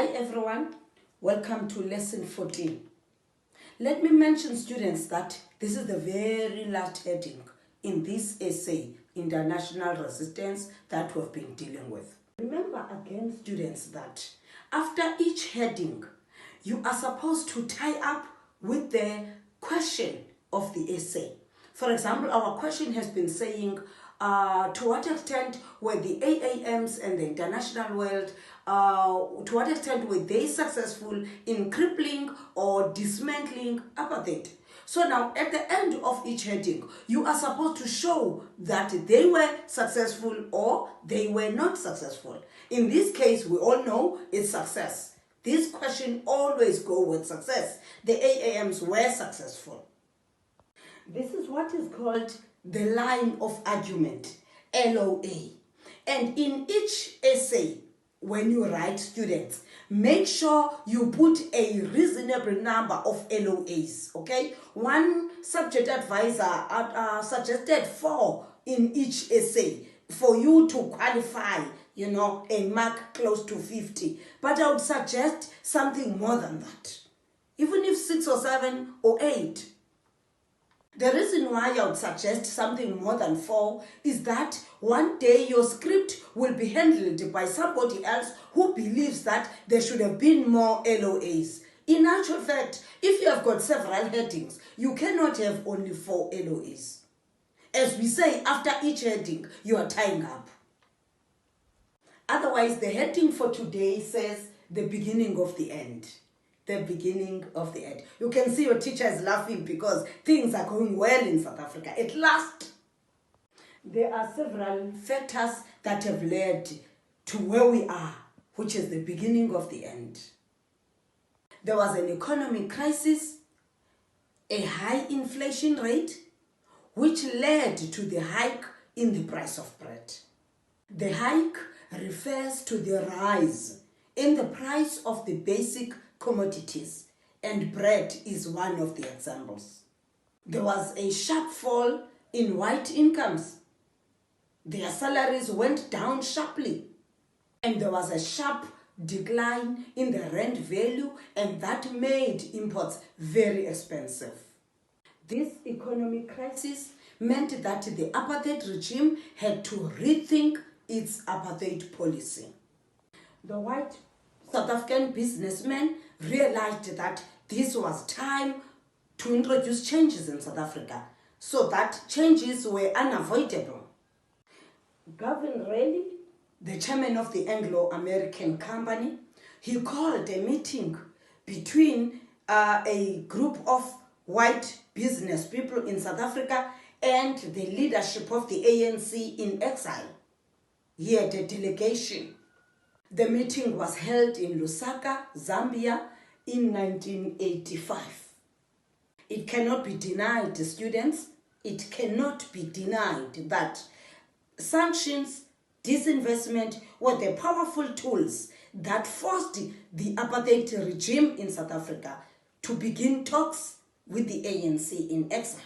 Hi everyone, welcome to lesson 14. Let me mention, students, that this is the very last heading in this essay, International Resistance, that we've been dealing with. Remember again, students, that after each heading, you are supposed to tie up with the question of the essay. For example, our question has been saying, to what extent were the AAMs and the international world, to what extent were they successful in crippling or dismantling apartheid? So now, at the end of each heading, you are supposed to show that they were successful or they were not successful. In this case, we all know it's success. This question always goes with success. The AAMs were successful. This is what is called the line of argument, LOA. And in each essay, when you write, students, make sure you put a reasonable number of LOAs, okay? One subject advisor suggested 4 in each essay for you to qualify, a mark close to 50. But I would suggest something more than that, even if 6 or 7 or 8. The reason why I would suggest something more than 4 is that one day your script will be handled by somebody else who believes that there should have been more LOAs. In actual fact, if you have got several headings, you cannot have only 4 LOAs. As we say, after each heading, you are tying up. Otherwise, the heading for today says the beginning of the end. The beginning of the end. You can see your teacher is laughing because things are going well in South Africa. At last, there are several factors that have led to where we are, which is the beginning of the end. There was an economic crisis, a high inflation rate, which led to the hike in the price of bread. The hike refers to the rise in the price of the basic commodities, and bread is one of the examples. There was a sharp fall in white incomes. Their salaries went down sharply, and there was a sharp decline in the rand value, and that made imports very expensive. This economic crisis meant that the apartheid regime had to rethink its apartheid policy. The white South African businessmen realized that this was time to introduce changes in South Africa, so that changes were unavoidable. Gavin Reilly, the chairman of the Anglo-American Company, he called a meeting between a group of white business people in South Africa and the leadership of the ANC in exile. He had a delegation. The meeting was held in Lusaka, Zambia, in 1985. It cannot be denied, students, it cannot be denied that sanctions, disinvestment were the powerful tools that forced the apartheid regime in South Africa to begin talks with the ANC in exile.